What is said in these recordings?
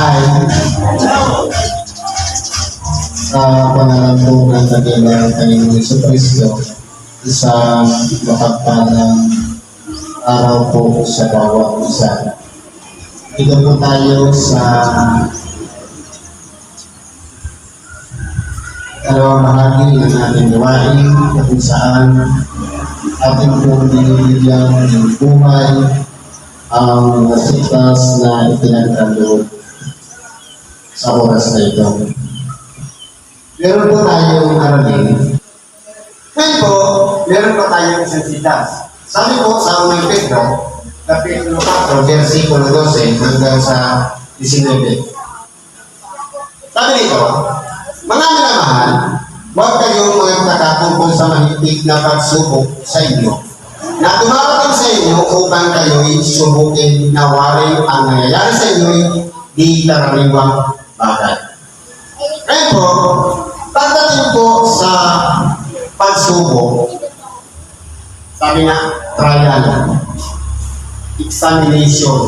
ay pangalantunan na kailangan Panginoon Jesucristo, isang mapagpalang araw po sa bawat isa. Dito po tayo sa dalawang bahagi ng ating gawain kung saan ating pong binibigyan ng buhay ang nasitas na ipinagkaloob sa oras na ito. Meron po tayong aralin. Ngayon po, meron pa tayong isang sitas. Sabi po sa unang Pedro, Kapitulo 4, versikulo 12 hanggang sa 19. Sabi nito, mga minamahal, huwag kayong magtaka tungkol sa mahigpit na pagsubok sa inyo, na dumarating sa inyo upang kayo'y subukin na waring ang nangyayari sa inyo'y di karaniwang bagay. Ngayon po, pagdating po sa pagsubok, sabi nga, trial, examination.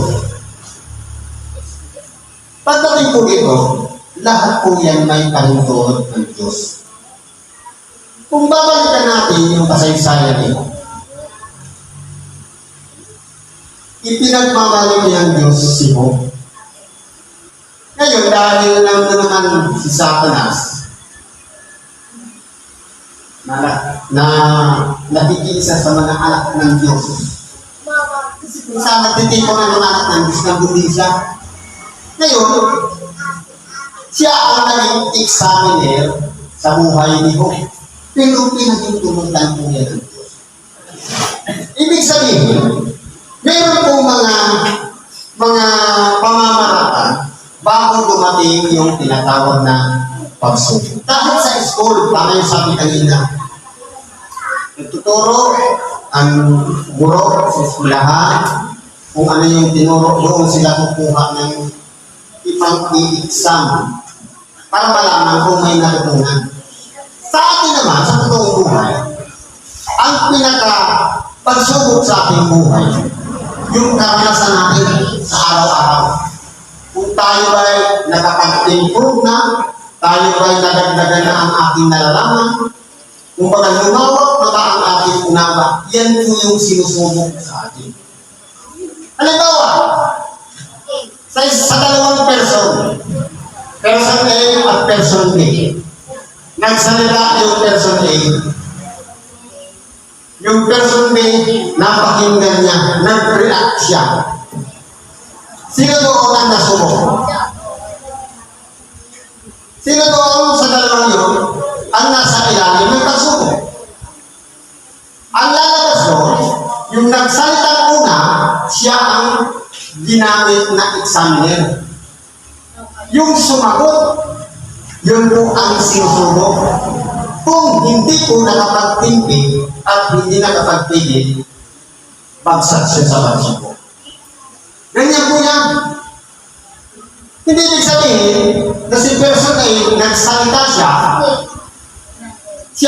Pagdating po dito, lahat po yan may panuntun ng Diyos. Kung babalikan natin yung kasaysayan nito, ipinagmamali ng Diyos si Job. Ngayon, dahil lang naman si Satanas na nakikiisa sa mga anak ng Diyos. Kasi kung saan nagtitipon ng mga anak ng Diyos na bundi siya. Ngayon, siya ang naging examiner sa buhay ni Job. Pero pinagtutulungan po yan ng Diyos. Ibig sabihin, meron po mga pamamaraan bago dumating yung tinatawag na pagsubok. Kahit sa school, tama yung sabi kanina, nagtuturo ang guro sa eskwelahan, kung ano yung tinuro, doon sila kukuha ng ipang-i-exam para malaman kung may natutunan. Sa atin naman, sa totoong buhay, ang pinaka-pagsubok sa ating buhay, yung karanasan natin sa araw-araw. Kung tayo ay nakapag-improve na, tayo ay nadagdagan na ang ating nalalaman, kung baga lumawak na ba ang ating unawa, yan po yung sinusubok sa atin. Halimbawa, sa dalawang person A at person B, nagsalita yung person A, yung person B, napakinggan niya, nag-react siya. Sino doon ang nasubok? Sino doon sa dalawang yun ang nasa ilalim ng pagsubok? Ang lalabas doon, yung nagsalitang una, siya ang ginamit na examiner. Yung sumagot, yun po ang sinusubok. Kung hindi po nakapagtimpig at hindi nakapagpigil, bagsak siya sa pagsubok. Ganyan po yan. Hindi ibig sabihin na si person ay nagsalita siya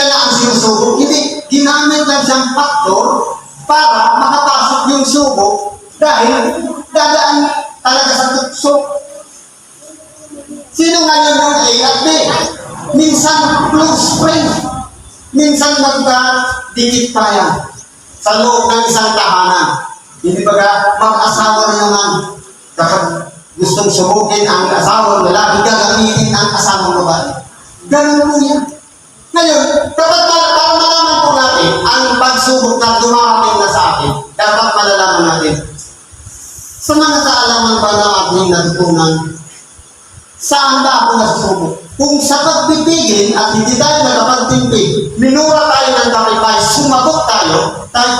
na ang sinusubok. Hindi, ginamit lang siyang faktor para makapasok yung subok dahil dadaan talaga sa tukso. Sino ngayon yung A at B? Minsan close friend. Minsan magka-dikit pa yan sa loob ng isang tahanan. Hindi ba mag-asawa na naman kapag gustong subukin ang asawang lalaki, gagamitin ang asawang babae. Ganun po yan. Ngayon, kapag para malaman po natin ang pagsubok na dumarating na sa atin, dapat malalaman natin sa mga kaalaman ba na ating natutunan, saan ba ako nasusubok? Kung sa pagpipigil at hindi tayo nakapagtimpig, minura tayo ng kapitay, sumagot tayo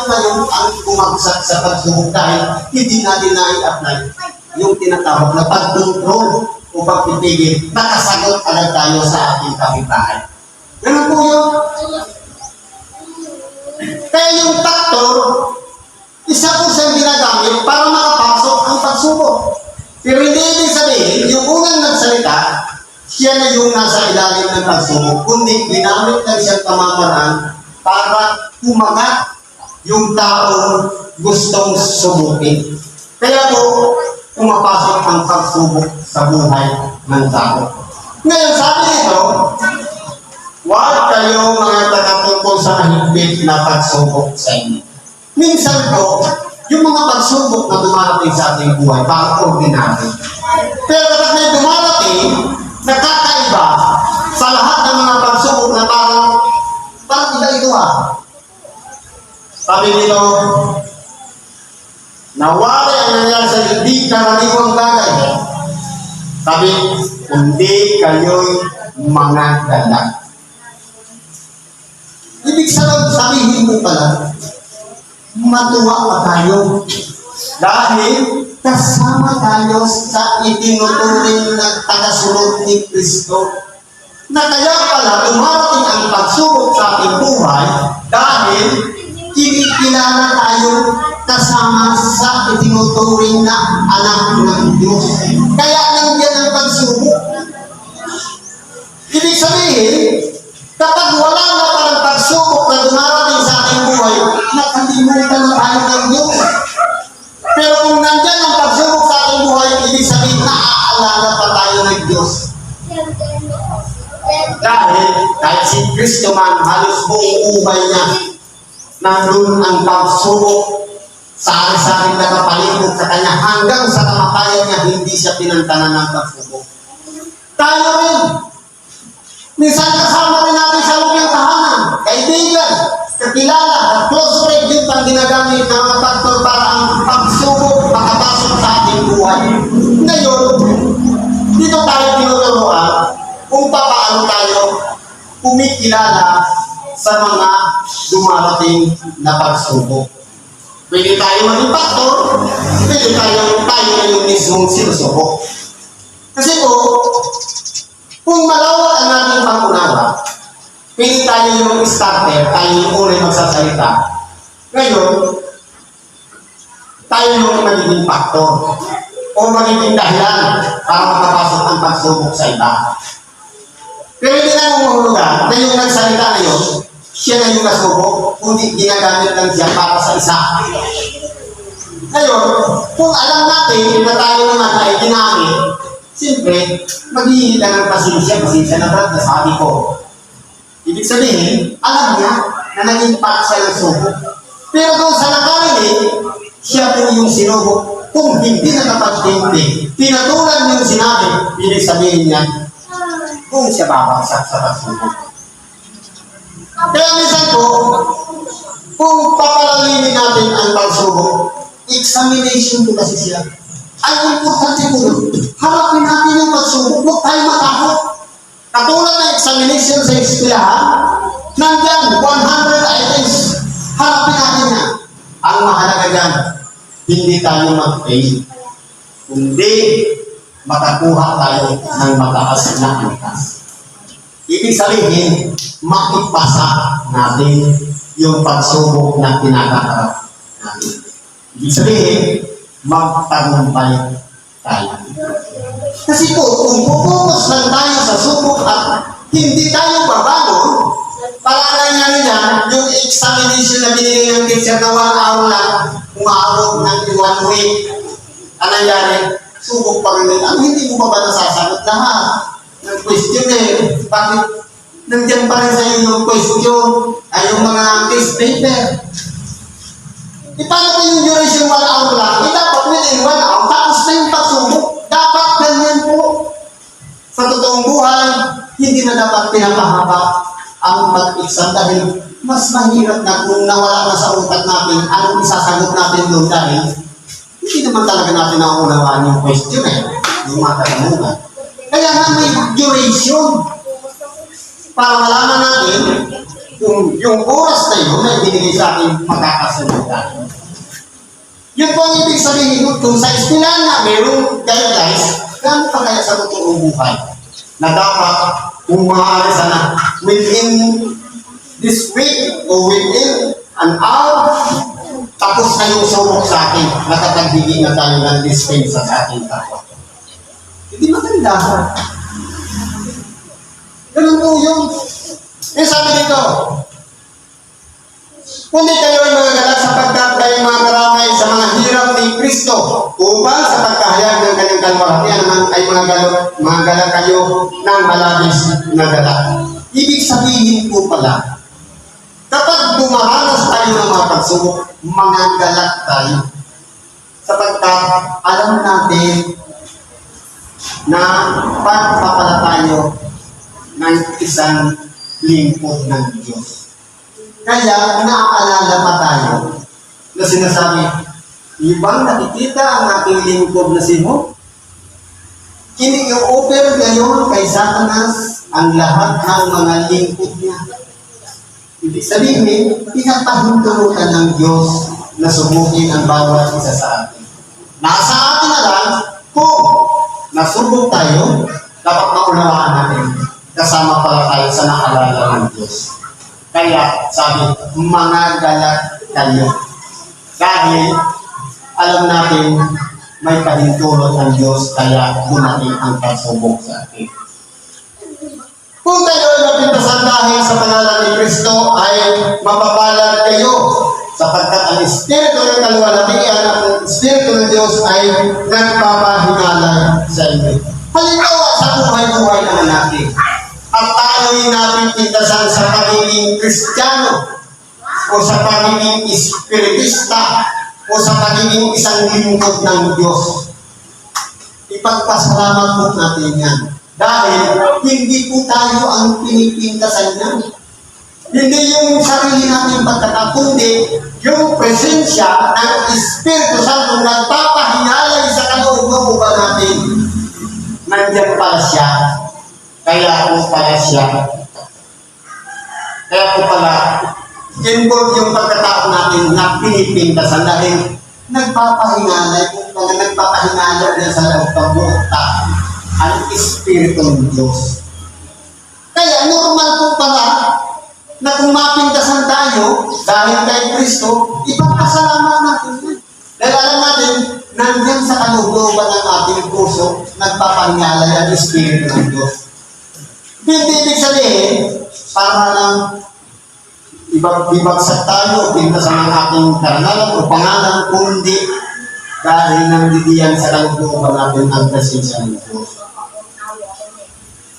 ngayon ang bumagsak sa pagsubok dahil hindi natin na-i-apply yung tinatawag na pag-control o pagpipigil, nakasagot agad tayo sa ating kapitbahay. Ganun po yun. Kaya yung factor, isa po siyang ginagamit para makapasok ang pagsubok. Pero hindi ibig sabihin, yung unang nagsalita, siya na yung nasa ilalim ng pagsubok, kundi ginamit lang siyang pamamaraan para kumagat yung taong gustong subukin. Kaya po, pumapasok ang pagsubok sa buhay ng tao. Ngayon, sabi nito, huwag kayo mga tagatungkol sa mahigpit na pagsubok sa inyo. Minsan po, yung mga pagsubok na dumarating sa ating buhay, parang ordinary. Pero kapag may dumarating, nakakaiba sa lahat ng mga pagsubok na parang iba-ito Sabi nito, nawari ang nangyari sa hindi karaniwang bagay. Sabi, hindi kayo'y mga dalag. Ibig sabihin mo pala, matuwa pa tayo. Dahil kasama tayo sa itinuturing na tagasunod ni Kristo. Na kaya pala dumarating ang pagsubok sa ating buhay dahil kinikilala tayo kasama sa itinuturing na anak ng Diyos. Kaya nandiyan ang pagsubok. Ibig sabihin, kapag wala na parang pagsubok na dumarating sa ating buhay, nakalimutan na tayo ng Diyos. Pero kung nandiyan ang pagsubok sa ating buhay, ibig sabihin, naaalala pa tayo ng Diyos. Dahil kahit si Kristo man, halos buong buhay niya, nandun ang pagsubok sa ari-saring nakapalibot sa kanya hanggang sa kamatayan niya, hindi siya pinantanan ng pagsubok. Tayo rin. Minsan kasama rin natin sa loob ng tahanan, kaibigan, kakilala, at close friend, yun pang ginagamit ng mga pastor para ang pagsubok makapasok sa ating buhay. Ngayon, dito tayo tinuturuan kung paano tayo kumikilala sa mga dumarating na pagsubok. Pwede tayo maging pastor, pwede tayo na yung mismong sinusubok. Kasi po, kung malawak ang ating pangunawa, pwede tayo yung starter, tayo yung unang magsasalita. Ngayon, tayo yung magiging factor o magiging dahilan para makapasok ang pagsubok sa iba. Pero hindi na umuhulugan na yung nagsalita na yun, siya na yung nasubok, kundi ginagamit lang siya para sa isa. Ngayon, kung alam natin na tayo naman ay ginamit, siyempre, maghihingi lang ng pasensya na brad, nasabi ko. Ibig sabihin, alam niya na naging part siya ng subok. Pero kung sa nakarinig, siya po yung sinubok. Kung hindi nakapagtindi, pinatulan yung sinabi, ibig sabihin niya, kung siya babagsak sa pagsubok. Kaya minsan po, kung papalalimin natin ang pagsubok, examination po kasi siya. Ang importante po doon, harapin natin yung pagsubok, huwag tayo matakot. Katulad ng examination sa eskwelahan, nandyan, 100 items, harapin natin yan. Ang mahalaga dyan, hindi tayo mag-fail, kundi makakuha tayo ng mataas na angkas. Ibig sabihin, makipasa natin yung pagsubok na kinakaharap natin. Ibig sabihin, magtagumpay tayo. Kasi po, kung pupukas lang tayo sa subok at hindi tayo babago, para nangyari yan, yung examination na binigay ng teacher na 1 hour lang, umaabot ng 1 week, ang nangyari, subok pa rin. Ano, hindi mo ba nasasagot lahat ng question Bakit nandiyan pa rin sa inyo yung question ay yung mga test paper? Paano yung duration 1 hour lang? Dapat within 1 hour, tapos na yung pagsubok. Dapat ganyan po. Sa totoong buhay, hindi na dapat pinapahaba ang pag-exam dahil mas mahirap na kung nawala na sa utak natin anong isasagot natin doon dahil hindi naman talaga natin naunawaan yung question yung mga katanungan. Kaya nga may duration para malaman natin kung yung oras na yun na ibinigay sa atin magkakasunod tayo. Yun po ang ibig sabihin kung sa eskwelahan na mayroong guidelines, gano'n pa kaya sa totoong buhay na dapat kung maaari sana within this week o within an hour, tapos na yung subok sa akin, nakatagbigay na tayo ng dispensa sa ating kapwa. Hindi maganda. Ganun po yun. Sabi dito, kundi kayo ay magagalak sapagkat kayo mga karamay sa mga hirap ni Kristo upang sa pagkahayag ng kanyang kalwalhatian naman ay mga galak kayo ng malabis na galak. Ibig sabihin po pala, kapag dumaranas tayo ng mga pagsubok, mga galak tayo. Sapagkat alam natin na pagpapala tayo ng isang lingkod ng Diyos. Kaya naaalala pa tayo na sinasabi, ibang nakikita ang ating lingkod na si Job. Ini-offer ngayon kay Satanas ang lahat ng mga lingkod niya. Ibig sabihin, pinapahintulutan ng Diyos na subukin ang bawat isa sa atin. Nasa atin na lang kung nasubok tayo, dapat maunawaan natin. Kasama pala tayo sa naalala ng Diyos. Kaya sabi, mga galak kayo. Dahil alam natin may pahintulot ang Diyos kaya dumating ang pagsubok sa atin. Kung kayo ay napintasan dahil sa pangalan ni Kristo ay mapapalad kayo sapagkat ang Espiritu ng kaluwalhatian at ang Espiritu ng Diyos ay nagpapahingalay sa inyo. Halimbawa sa buhay-buhay naman natin, at tayo'y napintasan sa pagiging Kristiyano o sa pagiging Espiritista o sa pagiging isang lingkod ng Diyos. Ipagpasalamat po natin yan. Dahil hindi po tayo ang pinipintasan niya. Hindi yung sarili natin pagkatao, kundi yung presensya ng Espiritu Santo nagpapahinalay sa kalooban natin. Nandiyan pala siya. Kaya po pala siya. Kaya po pala, involved yung pagkatao natin na pinipintasan dahil nagpapahingalay, kung pala nagpapahinalay din sa loob ng buong tao ang Espiritu ng Diyos. Kaya normal po pala na kung mapintasan tayo dahil kay Kristo, ipagpasalamat natin yan. Dahil alam natin, nandiyan sa kalooban ng ating puso, nagpapahingalay ang Espiritu ng Diyos. Hindi ibig sabihin, para lang ibagsak tayo, pintasan ng ating karanalan o pangalan, kundi dahil nandidiyan sa kalooban natin ang presensya ng Diyos.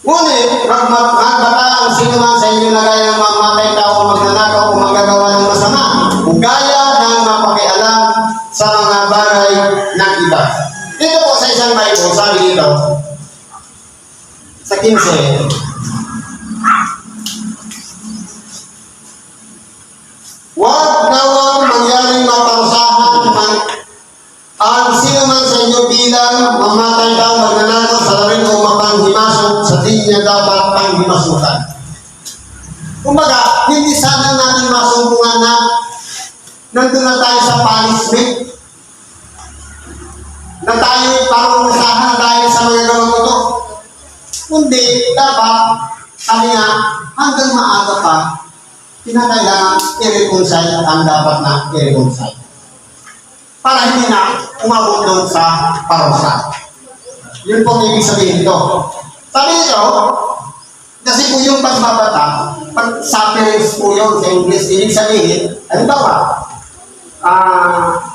Ngunit, magbata ang sino man sa inyo na gaya ng mamatay tao, magnanakaw o magagawa ng masama, o gaya ng mapakialam sa mga bagay ng iba. Dito po sa isang Bible, sabi dito, sa 15, huwag nawang mangyaring maparusahan ang sino man sa inyo bilang mamatay daw, magnanakaw, salarin o mapanghimasok sa di niya dapat panghimasukan. Kumbaga, hindi sana natin masumpungan na nandun na tayo sa punishment. Na tayo parusahan dahil sa mga gawang ito. Kundi, dapat, sabi nga, hanggang maaga pa, kinakailangan i-reconcile ang dapat na i-reconcile. Para hindi na umabot doon sa parusa. Yun po ibig sabihin ito. Sabi nito, kasi po yung pagbabata, sufferings po yun sa English, ibig sabihin, ano ba ba?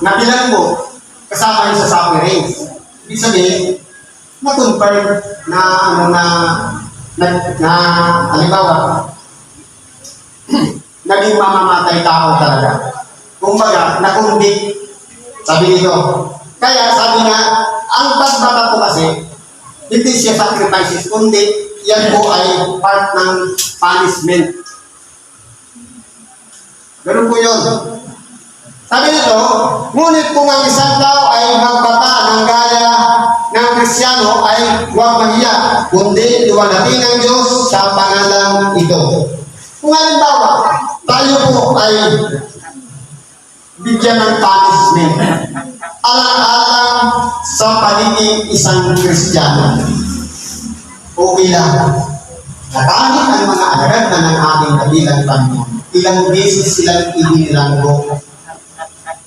Nabilang mo, kasama yun sa sufferings. Ibig sabihin, na-confirm na halimbawa, naging mamamatay tao talaga. Kumbaga, nakundik. Sabi nito, kaya sabi nga, ang pagbata po kasi, hindi siya sacrifices, kundi yan po ay part ng punishment. Ganun po yun. Sabi nito, ngunit kung ang isang tao ay magbata ng gaya ng Kristiyano ay huwag mahiya, kundi luwalhatiin ng Diyos sa pangalan ito. Kung halimbawa, tayo po ay bigyan ng punishment. Alang-alang sa pagiging isang Kristiyano. Okay lang. Nakahit ang mga alagad na ng ating kabilang Panginoon. Ilang beses silang inilanggo.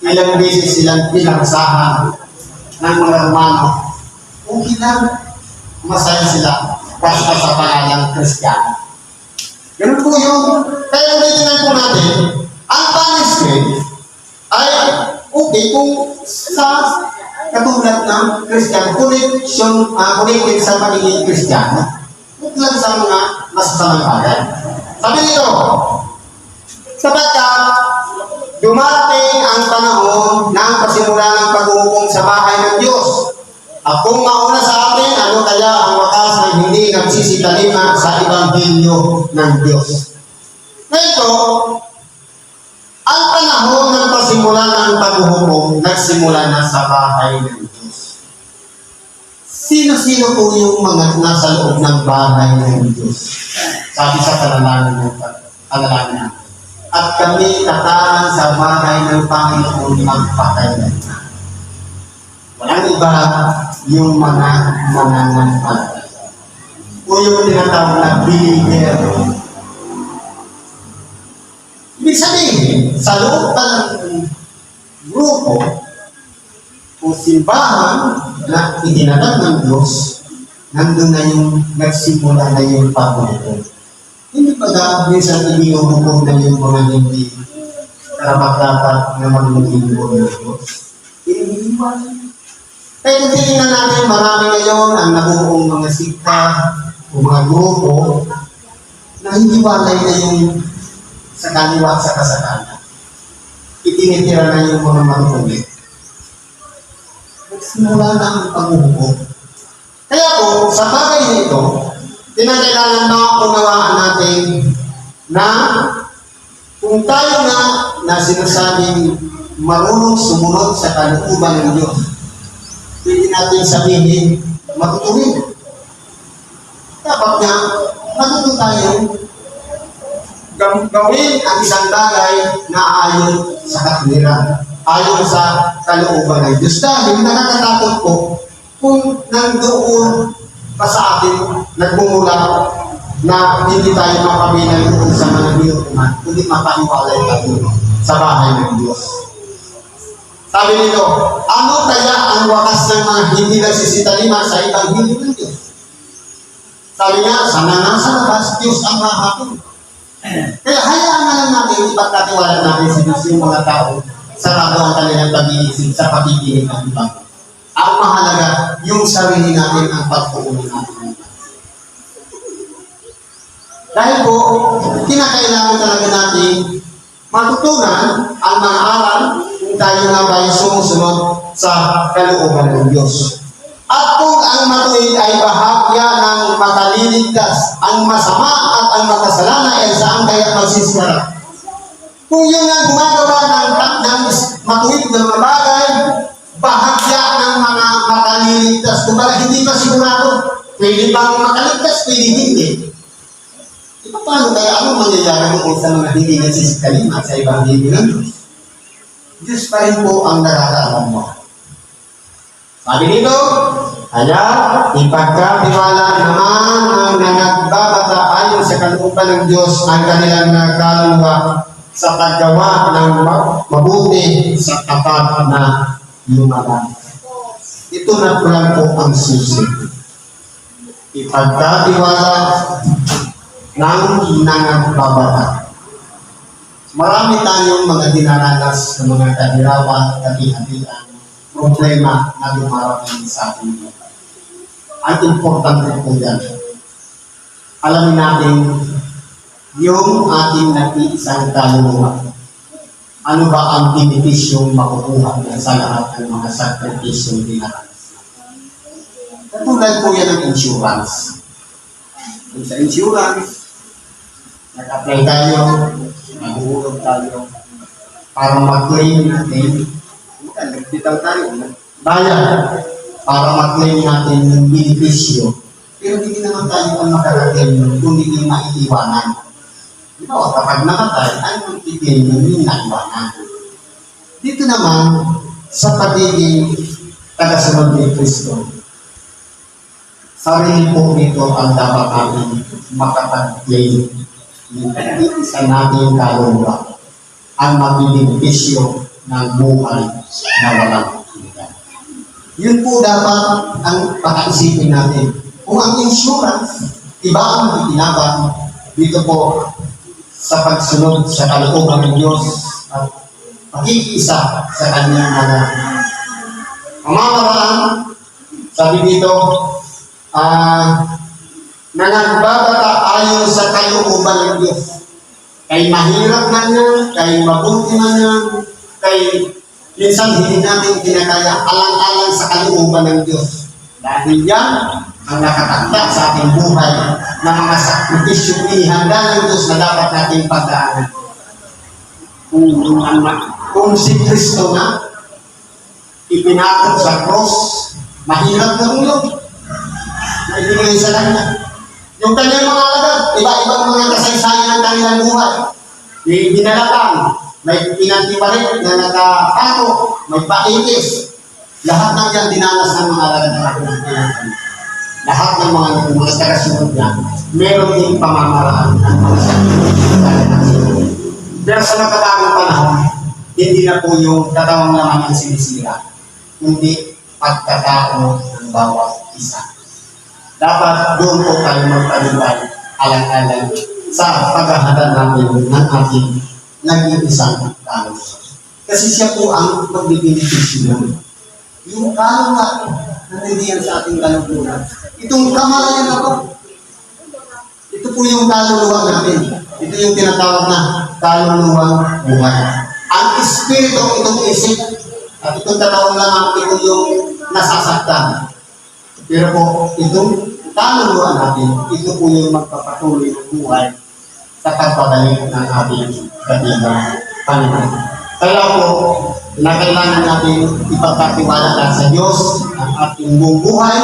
Ilang beses silang pinagsahan ng mga Romano. Okay lang. Masaya sila. Basta sa pangalang Kristiyano. Ganun po yun. Kaya ulitin po natin, ang punishment ay Okay, kung sa katulad ng Christian, connected sa pagiging Kristiyano, huwag lang sa mga masasamang bagay. Sabi nito, sapagkat dumating ang panahon ng pasimula ng pag-uukom sa bahay ng Diyos. At kung mauna sa atin, ano kaya ang wakas na hindi nagsisitalima sa Ebanghelyo ng Diyos? Ngayon, ang panahon ng pasimula ng pag-uukom, nagsimula na sa bahay ng Diyos. Sino-sino po yung mga nasa loob ng bahay ng Diyos? Sabi sa panalangin natin. At kami tataan sa bahay ng Panginoon magpakailan na. Walang iba yung mga mananampal. O yung tinatawag na believer. Ibig sabihin, sa loob pa ng grupo o simbahan na itinatag ng Diyos, nandun na yung nagsimula na yung pag-uukom. Hindi pa dapat minsan iniuukom na yung mga hindi karapat-dapat na mag-uukom ng Diyos. Iniiwan. Kaya kung titingnan natin, marami ngayon ang nabubuong mga sikta o mga grupo na hindi walay na yung sa kaliwa at sa kasakana. Itinitira na yung mga marukulit. Nagsimula na ang pag-uukom. Kaya po, sa bagay nito, kinakailangan makaunawaan natin na kung tayo na sinasabing marunong sumunod sa kalooban ng Diyos, pwede natin sabihin, matutuwid. Dapat nga, matuto tayo gawin ang isang bagay na ayon sa katwiran, ayon sa kalooban ng Diyos. Dahil nakakatakot po kung nandoon pa sa atin nagmumula na hindi tayo makabilang doon sa mga niyutuman, kundi mapaiwalay tayo sa bahay ng Diyos. Sabi nito, ano kaya ang wakas ng mga hindi nagsisitalima sa Ebanghelyo ng Diyos? Sabi niya, sana nasa labas, Diyos ang hahapon. Kaya hayaan na lang natin, ipagkatiwala natin sa Diyos yung mga tao sarado ang kanilang pag-iisip sa pakikinig ng iba. Ang mahalaga, yung sarili natin ang pagpuunin natin. Dahil po, kinakailangan talaga natin matutunan ang mga aral kung tayo nga ba ay sumusunod sa kalooban ng Diyos. At kung ang matuwid ay bahagya ng makaliligtas, ang masama at ang makasalanan ay saan kaya magsisira. Kung yun ang gumagawa ng matuwid na mga bagay, bahagya ng mga makaliligtas. Kung hindi pa sigurado, pwede bang makaligtas, pwede hindi. Paano kaya ano mangyayari kung sa mga hindi nagsisikalima sa Ebanghelyo ng Diyos? Diyos pa rin po ang nakakaalam mo. Sabi nito, kaya ipagkatiwala naman ang nagbabata ayon sa kalooban ng Diyos ang kanilang kaluluwa sa paggawa ng mabuti sa tapat na lumaban. Ito na po lang po ang susi. Ipagkatiwala ng nagbabata. Marami tayong mga dinaranas ng mga kadirawan, kati-hatian, problema na dumarating sa ating buhay. Ang importante po yan, alamin natin yung ating nag-iisang kaluluwa. Ano ba ang benefisyong makukuha sa lahat ng mga sakripisyong dinaranas? Katulad po yan ng insurance. Kung sa insurance, nag-apply tayo, nag-uulog tayo, para mag-claim natin, nagbitaw tayo, bayad, para mag-claim natin yung benepisyo. Pero hindi naman tayo ang makarating kung hindi maiiwanan. Ito, kapag namatay, ay mag-claim yung naiwanan. Dito naman, sa pagiging tagasunod ni Kristo, sarili po nito ang dapat natin makapag-claim. Isa natin kaluluwa ang magbibigpisyo ng buhay na walang hanggan. Yun po dapat ang pag-isipin natin. Kung ang insurance, iba ang itinabang dito po sa pagsunod sa kalooban ng Diyos at pakikiisa sa kanyang mga pamamaraan. Sabi dito, na nagbabata ayon sa kalooban ng Diyos. Kay mahirap man yan, kay mabuti man yan, kay minsan hindi natin kinakaya, alang-alang sa kalooban ng Diyos. Dahil yan ang nakatakda sa ating buhay na mga sakripisyo inihanda ng Diyos na dapat natin pagdaanan. Kung si Kristo na ipinakot sa cross, mahirap na yun. Naibigay sa kanya. Yung kanyang mga alagad, iba-ibang mga kasaysayan ng kanilang buhay. May binalatan, may pinantiparit na nakapato, may paitis. Lahat ng yan dinanas ng mga alagad na pinantiparit. Lahat ng mga tagasunod niya, meron din pamamaraan ng mga sakripisyo. Pero sa nakatagong panahon, hindi na po yung katawang naman ang sinisira, kundi pagkatao ng bawat isa. Dapat doon po tayo magpalibay alang-alang sa paghahanda natin ng ating nag-iisang kalos. Kasi siya po ang magbibigay namin. Yung kalong natin, nandiyan sa ating kalungkulan. Itong kamalayan na po, ito po yung kaluluwa natin. Ito yung tinatawag na kaluluwang buhay. Ang espiritu, itong isip, at itong tatawag lang ito yung nasasaktan. Pero po, itong kaluluwa natin, ito po yung magpapatuloy ng buhay sa pagbabalik ng ating katigang Panginoon. Kaya po, na kailangan natin ipagkatiwala lang sa Diyos ang ating buong buhay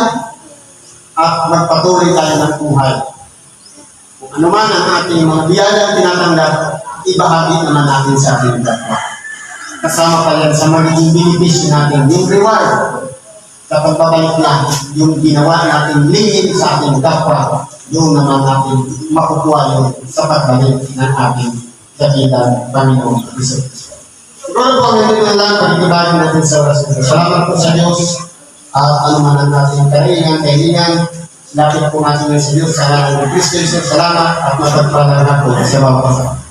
at magpatuloy tayo ng buhay. Kung ano man ang ating mga biyayang tinatanggap, ibahagi naman natin sa ating kapwa. Kasama pa yan sa magiging benepisyo natin, yung reward sa pagbabalik na yung ginawa natin lingin sa ating kapwa, yung naman natin makukuha yun sa pagbalik ng ating dakilang Panginoong Kristo. Siguro po ang hindi na lang, pagkibagin natin sa oras ito. Salamat po sa Diyos at ano man ang natin kailangan, lapit po natin sa Diyos sa ngalan ng Kristo. Salamat at mapagpalang na po sa bawat